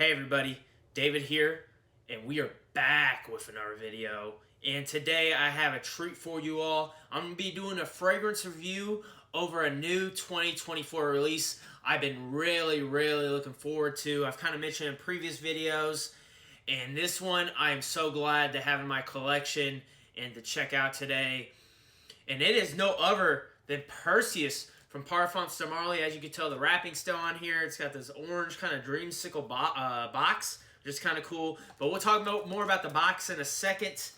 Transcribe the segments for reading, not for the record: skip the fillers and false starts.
Hey everybody, David here, and we are back with another video. And today I have a treat for you all. I'm going to be doing a fragrance review over a new 2024 release I've been really looking forward to. I've kind of mentioned in previous videos, and this one I am so glad to have in my collection and to check out today. And it is no other than Perseus from Parfums de Marly. As you can tell, the wrapping's still on here. It's got this orange kind of dreamsicle box, which is kind of cool. But we'll talk more about the box in a second,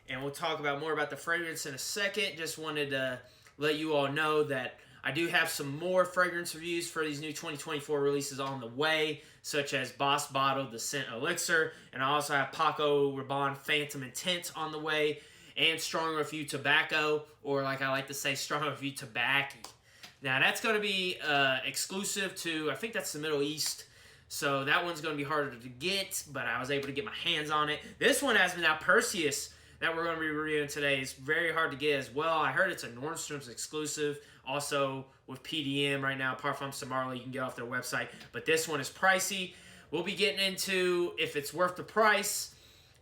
and we'll talk about more about the fragrance in a second. Just wanted to let you all know that I do have some more fragrance reviews for these new 2024 releases on the way, such as Boss Bottled the Scent Elixir, and I also have Paco Rabanne Phantom Intent on the way, and Strong Review Tobacco, or like I like to say, Strong Review Tobacco. Now that's going to be exclusive to, I think that's the Middle East, so that one's going to be harder to get, but I was able to get my hands on it. This one has been now Perseus that we're going to be reviewing today. It's very hard to get as well. I heard it's a Nordstrom's exclusive, also with PDM right now, Parfums de Marly, you can get off their website, but this one is pricey. We'll be getting into if it's worth the price.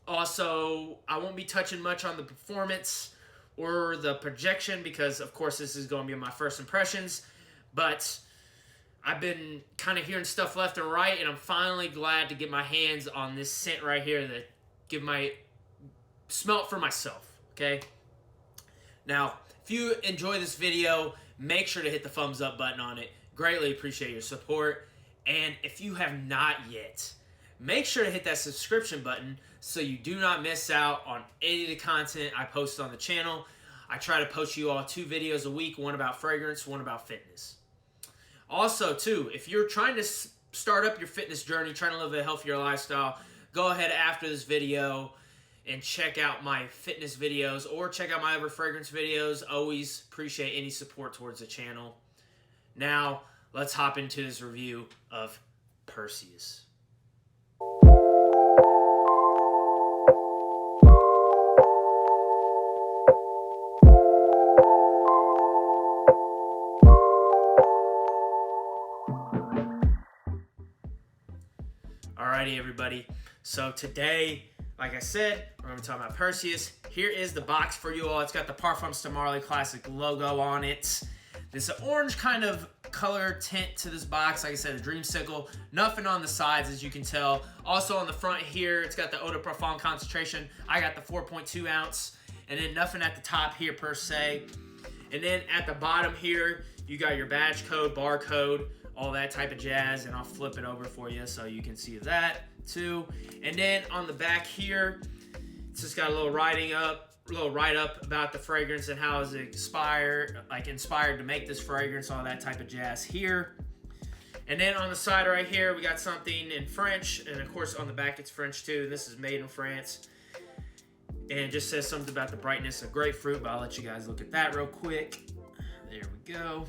Also, I won't be touching much on the performance or the projection because, of course, this is going to be my first impressions. But I've been kind of hearing stuff left and right, and I'm finally glad to get my hands on this scent right here to give my smell it for myself, okay? Now, if you enjoy this video, make sure to hit the thumbs up button on it. Greatly appreciate your support. And if you have not yet, make sure to hit that subscription button so you do not miss out on any of the content I post on the channel. I try to post you all 2 videos a week, one about fragrance, one about fitness. Also, too, if you're trying to start up your fitness journey, trying to live a healthier lifestyle, go ahead after this video and check out my fitness videos or check out my other fragrance videos. Always appreciate any support towards the channel. Now, let's hop into this review of Perseus. Alrighty, everybody. So today, like I said, we're going to talk about Perseus. Here is the box for you all. It's got the Parfums de Marly classic logo on it. This orange kind of color tint to this box. Like I said, a dreamsicle. Nothing on the sides, as you can tell. Also on the front here, it's got the Eau de Parfum concentration. I got the 4.2 ounce. And then nothing at the top here per se. And then at the bottom here, you got your badge code, barcode, all that type of jazz. And I'll flip it over for you so you can see that too. And then on the back here, it's just got a little write-up about the fragrance and how it's inspired to make this fragrance, all that type of jazz here. And then on the side right here, we got something in French, and of course on the back it's French too. This is made in France, and it just says something about the brightness of grapefruit, but I'll let you guys look at that real quick. There we go.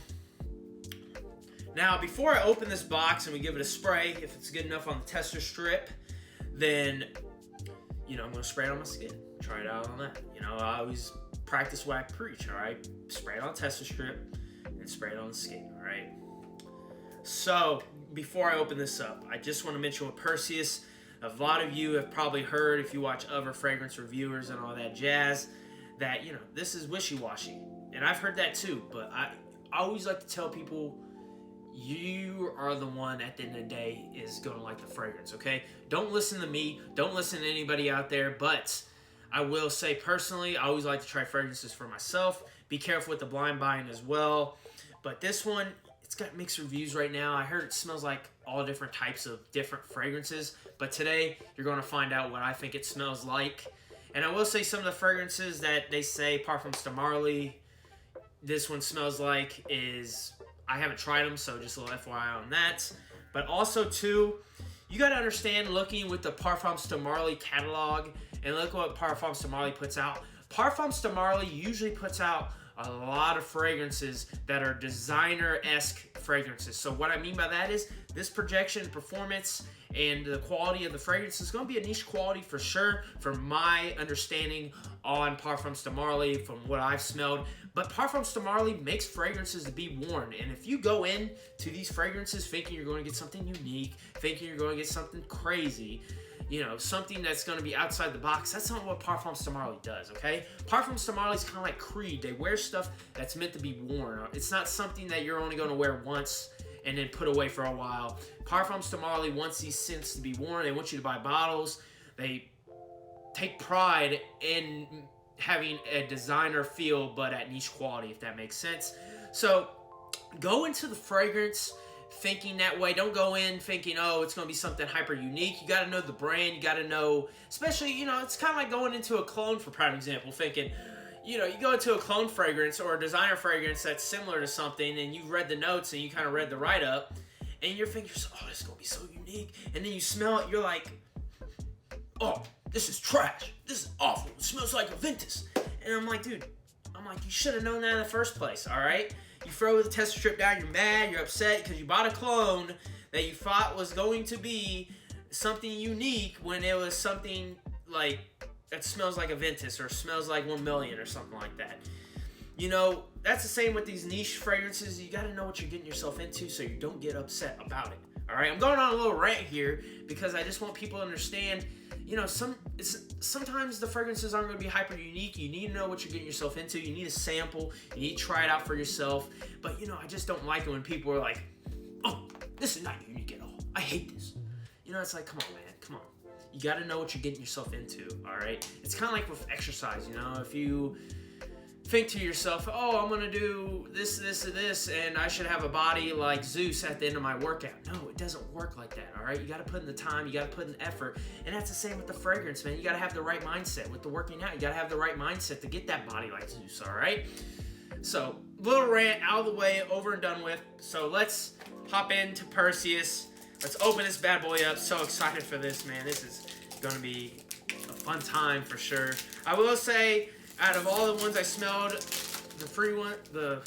Now, before I open this box and we give it a spray, if it's good enough on the tester strip, then, I'm going to spray it on my skin. Try it out on that. I always practice what I preach, all right? Spray it on the tester strip and spray it on the skin, all right? So, before I open this up, I just want to mention with Perseus, a lot of you have probably heard, if you watch other fragrance reviewers and all that jazz, that, this is wishy-washy. And I've heard that too, but I always like to tell people, you are the one at the end of the day is going to like the fragrance, okay? Don't listen to me. Don't listen to anybody out there. But I will say personally, I always like to try fragrances for myself. Be careful with the blind buying as well. But this one, it's got mixed reviews right now. I heard it smells like all different types of different fragrances. But today, you're going to find out what I think it smells like. And I will say some of the fragrances that they say Parfums de Marly, this one smells like is... I haven't tried them, so just a little FYI on that. But also, too, you got to understand, looking with the Parfums de Marly catalog, and look what Parfums de Marly puts out. Parfums de Marly usually puts out a lot of fragrances that are designer-esque fragrances. So what I mean by that is this projection, performance, and the quality of the fragrance is going to be a niche quality for sure, from my understanding on Parfums de Marly, from what I've smelled. But Parfums de Marly makes fragrances to be worn, and if you go in to these fragrances thinking you're going to get something unique, thinking you're going to get something crazy, you know, something that's going to be outside the box, that's not what Parfums de Marly does, okay? Parfums de Marly is kind of like Creed. They wear stuff that's meant to be worn. It's not something that you're only going to wear once and then put away for a while. Parfums de Marly wants these scents to be worn. They want you to buy bottles. They take pride in having a designer feel, but at niche quality, if that makes sense. So go into the fragrance thinking that way. Don't go in thinking, oh, it's going to be something hyper unique. You got to know the brand. You got to know, especially, you know, it's kind of like going into a cologne, for prime example, thinking, you know, you go into a cologne fragrance or a designer fragrance that's similar to something, and you've read the notes and you kind of read the write-up, and you're thinking, oh, this is going to be so unique. And then you smell it, you're like, oh, this is trash. This is awful. It smells like a Ventus. And I'm like, dude, you should have known that in the first place, all right? You throw the tester strip down, you're mad, you're upset because you bought a cologne that you thought was going to be something unique when it was something like that smells like a Ventus or smells like 1 million or something like that. You know, that's the same with these niche fragrances. You got to know what you're getting yourself into so you don't get upset about it. All right, I'm going on a little rant here because I just want people to understand, you know, sometimes the fragrances aren't going to be hyper unique. You need to know what you're getting yourself into. You need to sample. You need to try it out for yourself. But, you know, I just don't like it when people are like, oh, this is not unique at all. I hate this. You know, it's like, come on, man, come on. You got to know what you're getting yourself into, all right? It's kind of like with exercise, you know. If you think to yourself, oh, I'm going to do this, this, and this, and I should have a body like Zeus at the end of my workout. No, it doesn't work like that, all right? You got to put in the time. You got to put in the effort. And that's the same with the fragrance, man. You got to have the right mindset. With the working out, you got to have the right mindset to get that body like Zeus, all right? So, little rant out of the way, over and done with. So, let's hop into Perseus. Let's open this bad boy up. So excited for this, man. This is going to be a fun time for sure. I will say, out of all the ones I smelled, the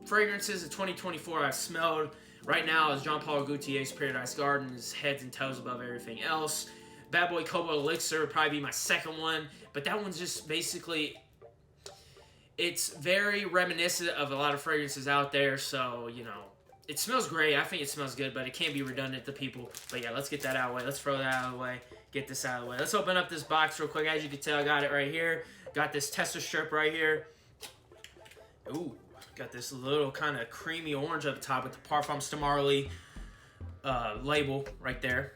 fragrances of 2024 I've smelled right now is Jean Paul Gaultier's Paradise Garden. Is heads and toes above everything else. Bad Boy Cobalt Elixir would probably be my second one, but that one's just basically, it's very reminiscent of a lot of fragrances out there, so, you know, it smells great. I think it smells good, but it can't be redundant to people. But yeah, let's get that out of the way. Let's throw that out of the way. Get this out of the way. Let's open up this box real quick. As you can tell, I got it right here. Got this tester strip right here. Ooh, got this little kind of creamy orange up the top with the Parfums de Marly label right there.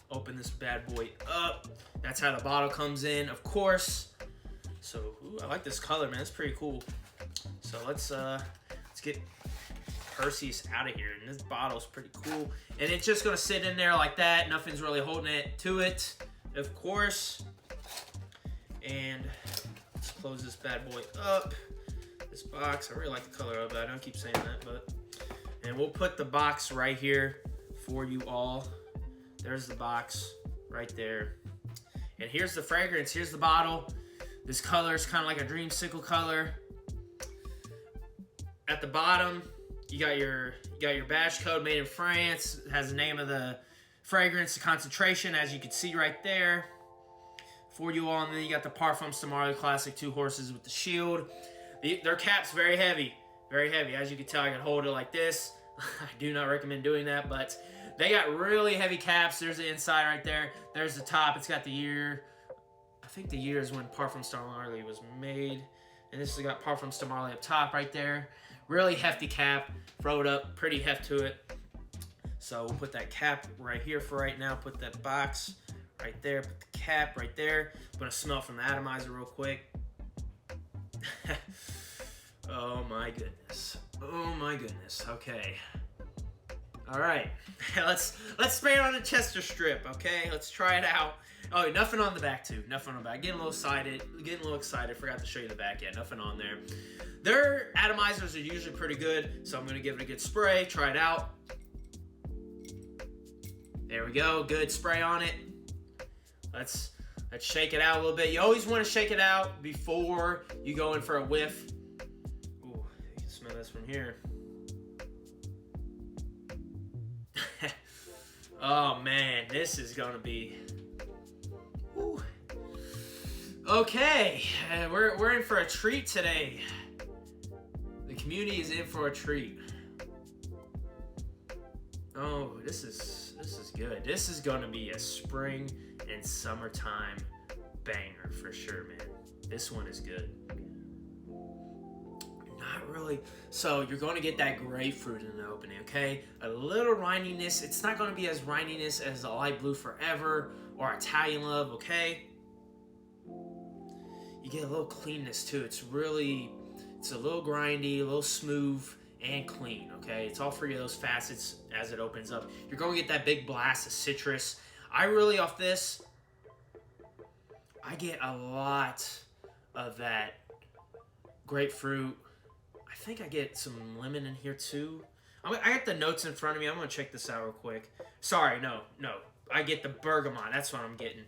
Open this bad boy up. That's how the bottle comes in, of course. So, ooh, I like this color, man. It's pretty cool. So let's get Perseus out of here, and this bottle's pretty cool, and it's just gonna sit in there like that. Nothing's really holding it to it, of course. And let's close this bad boy up. This box, I really like the color of it. I don't keep saying that, but, and we'll put the box right here for you all. There's the box right there, and here's the fragrance. Here's the bottle. This color is kind of like a dreamsicle color. At the bottom, you got your badge code, made in France. It has the name of the fragrance, the concentration, as you can see right there for you all. And then you got the Parfums de Marly Classic 2 horses with the shield. Their cap's very heavy, very heavy. As you can tell, I can hold it like this. I do not recommend doing that, but they got really heavy caps. There's the inside right there. There's the top. It's got the year. I think the year is when Parfums de Marly was made. And this has got Parfums de Marly up top right there. Really hefty cap, throw it up, pretty heft to it. So we'll put that cap right here for right now. Put that box right there. Put the cap right there. I'm gonna smell from the atomizer real quick. Oh my goodness. Oh my goodness. Okay. All right. let's spray it on the tester strip. Okay. Let's try it out. Oh, nothing on the back too. Nothing on the back. Getting a little excited. Forgot to show you the back yet. Nothing on there. Their atomizers are usually pretty good, so I'm going to give it a good spray. Try it out. There we go. Good spray on it. Let's shake it out a little bit. You always want to shake it out before you go in for a whiff. this from here. Oh man, this is gonna be. Woo. Okay, we're in for a treat today. The community is in for a treat. Oh, this is good. This is gonna be a spring and summertime banger for sure, man. This one is good. Not really. So you're going to get that grapefruit in the opening, okay? A little rindiness. It's not going to be as rindiness as the Light Blue Forever or Italian Love, okay? You get a little cleanness too. It's a little grindy, a little smooth, and clean, okay? It's all three of those facets as it opens up. You're going to get that big blast of citrus. I really, off this, I get a lot of that grapefruit. I think I get some lemon in here too. I got the notes in front of me. I'm going to check this out real quick. Sorry, no. I get the bergamot. That's what I'm getting.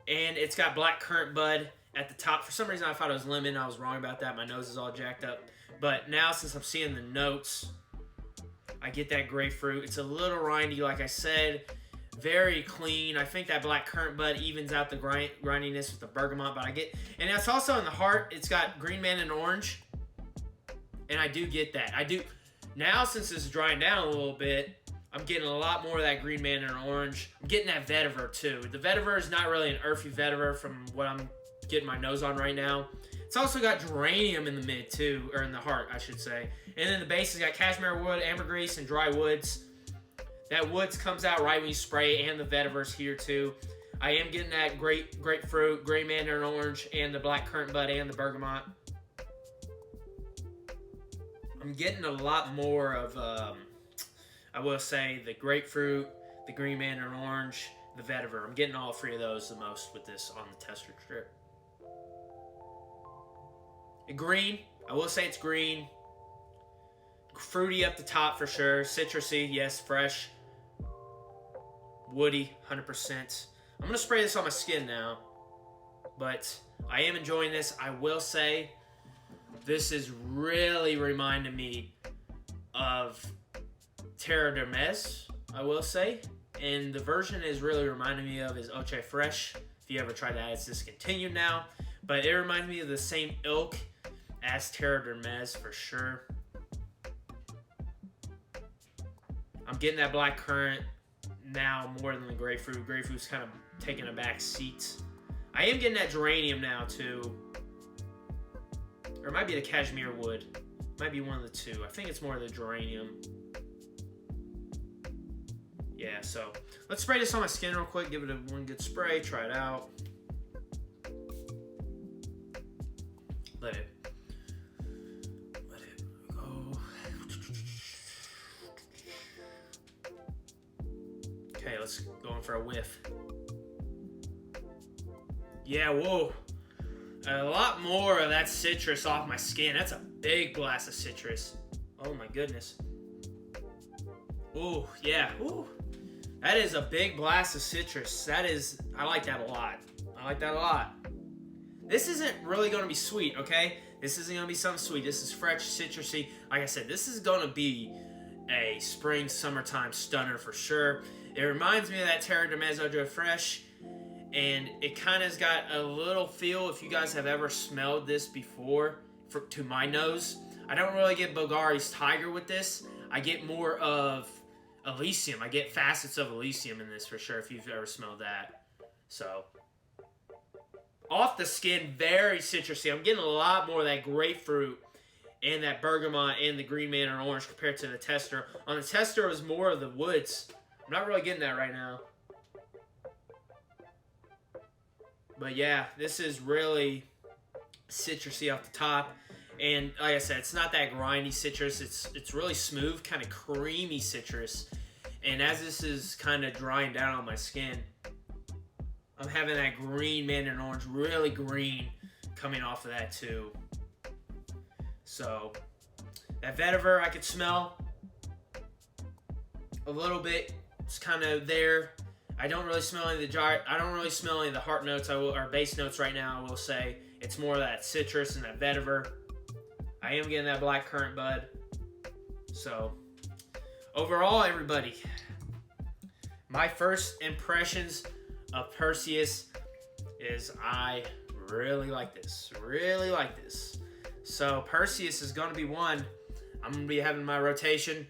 And it's got black currant bud at the top. For some reason, I thought it was lemon. I was wrong about that. My nose is all jacked up. But now, since I'm seeing the notes, I get that grapefruit. It's a little rindy, like I said. Very clean. I think that black currant bud evens out the grindiness with the bergamot. But and it's also in the heart. It's got green man and orange. And I do get that. I do. Now, since it's drying down a little bit, I'm getting a lot more of that green man and orange. I'm getting that vetiver too. The vetiver is not really an earthy vetiver from what I'm getting my nose on right now. It's also got geranium in the mid too, or in the heart, I should say. And then the base has got cashmere wood, ambergris, and dry woods. That woods comes out right when you spray, and the vetiver's here too. I am getting that grapefruit, gray mandarin orange, and the black currant bud, and the bergamot. I'm getting a lot more of, I will say, the grapefruit, the green mandarin orange, the vetiver. I'm getting all three of those the most with this on the tester strip. Green, I will say it's green. Fruity up the top for sure. Citrusy, yes, fresh. Woody, 100%. I'm going to spray this on my skin now. But I am enjoying this. I will say this is really reminding me of Terre de Mes, I will say. And the version is really reminding me of is Oche Fresh. If you ever tried that, it's discontinued now. But it reminds me of the same ilk as Terre de Mes for sure. I'm getting that black currant now more than the grapefruit. Grapefruit's kind of taking a back seat. I am getting that geranium now too. Or it might be the cashmere wood. Might be one of the two. I think it's more the geranium. Yeah, so let's spray this on my skin real quick. Give it one good spray. Try it out. Let it go. Okay, let's go in for a whiff. Yeah, whoa. A lot more of that citrus off my skin. That's a big blast of citrus. Oh my goodness. Ooh, yeah. Ooh. That is a big blast of citrus. I like that a lot. I like that a lot. This isn't really going to be sweet, okay? This isn't going to be something sweet. This is fresh, citrusy. Like I said, this is going to be a spring, summertime stunner for sure. It reminds me of that Terre de Mes Eau de Fresh. And it kind of's got a little feel, if you guys have ever smelled this before, to my nose. I don't really get Bulgari's Tiger with this. I get more of Elysium. I get facets of Elysium in this for sure, if you've ever smelled that. So, off the skin, very citrusy. I'm getting a lot more of that grapefruit and that bergamot and the green mandarin orange compared to the tester. On the tester, it was more of the woods. I'm not really getting that right now. But yeah, this is really citrusy off the top. And like I said, it's not that grindy citrus. It's really smooth, kind of creamy citrus. And as this is kind of drying down on my skin, I'm having that green mandarin orange, really green, coming off of that too. So that vetiver I could smell a little bit. It's kind of there. I don't really smell any of the heart notes or base notes right now. I will say it's more of that citrus and that vetiver. I I am getting that black currant bud. So overall, everybody, my first impressions of Perseus is I really like this. Really like this. So Perseus is going to be one I'm going to be having my rotation.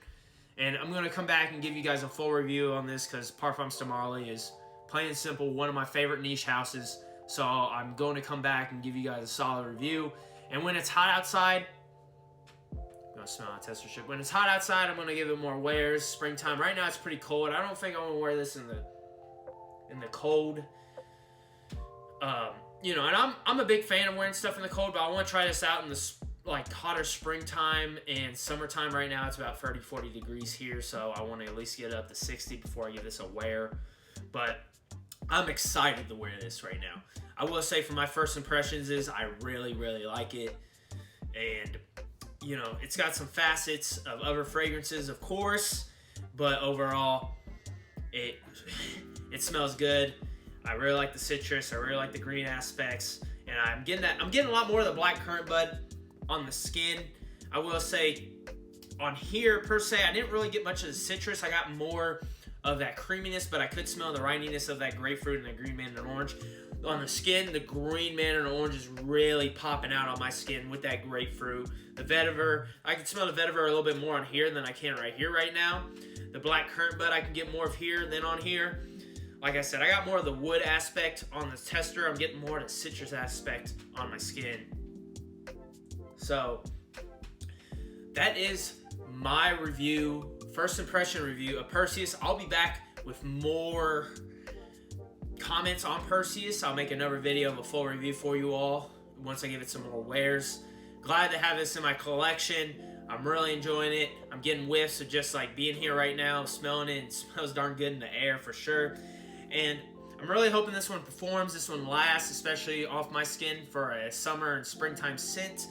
And I'm going to come back and give you guys a full review on this because Parfums de Marly is plain and simple one of my favorite niche houses. So I'm going to come back and give you guys a solid review. And when it's hot outside, I'm going to smell a tester strip. When it's hot outside, I'm going to give it more wears. Springtime. Right now it's pretty cold. I don't think I want to wear this in the cold. You know, and I'm a big fan of wearing stuff in the cold, but I want to try this out in the hotter springtime and summertime. Right now it's about 30-40 degrees here, so I want to at least get it up to 60 before I give this a wear. But I'm excited to wear this right now. I will say for my first impressions is I really like it. And you know, it's got some facets of other fragrances, of course, but overall it smells good. I really like the citrus, I really like the green aspects, and I'm getting a lot more of the black currant bud on the skin. I will say on here per se, I didn't really get much of the citrus. I got more of that creaminess, but I could smell the rininess of that grapefruit and the green mandarin orange. On the skin, the green mandarin orange is really popping out on my skin with that grapefruit. The vetiver, I can smell the vetiver a little bit more on here than I can right here right now. The black currant bud I can get more of here than on here. Like I said, I got more of the wood aspect on the tester. I'm getting more of the citrus aspect on my skin. So that is my review, first impression review of Perseus. I'll be back with more comments on Perseus. I'll make another video of a full review for you all once I give it some more wears. Glad to have this in my collection. I'm really enjoying it. I'm getting whiffs of just like being here right now, smelling it. It smells darn good in the air for sure. And I'm really hoping this one performs, this one lasts, especially off my skin for a summer and springtime scent.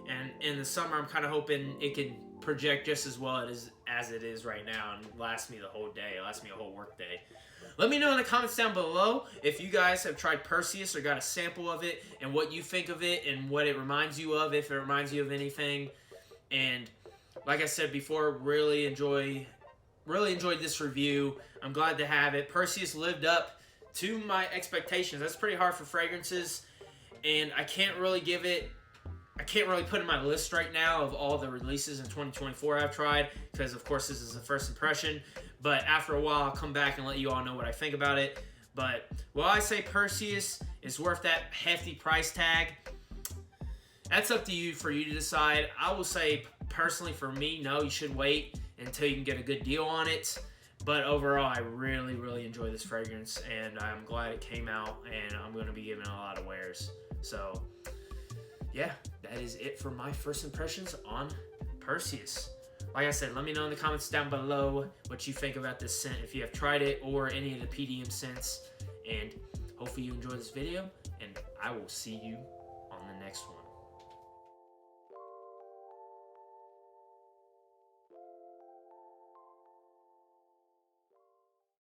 And in the summer, I'm kind of hoping it can project just as well as it is right now and last me the whole day, last me a whole work day. Let me know in the comments down below if you guys have tried Perseus or got a sample of it and what you think of it and what it reminds you of, if it reminds you of anything. And like I said before, really enjoyed this review. I'm glad to have it. Perseus lived up to my expectations. That's pretty hard for fragrances, and I can't really put in my list right now of all the releases in 2024 I've tried, because of course this is the first impression. But after a while, I'll come back and let you all know what I think about it. But while I say Perseus is worth that hefty price tag, that's up to you for you to decide. I will say personally for me, no, you should wait until you can get a good deal on it. But overall, I really enjoy this fragrance, and I'm glad it came out, and I'm going to be giving it a lot of wears. So yeah, that is it for my first impressions on Perseus. Like I said, let me know in the comments down below what you think about this scent, if you have tried it or any of the PDM scents. And hopefully you enjoyed this video, and I will see you on the next one.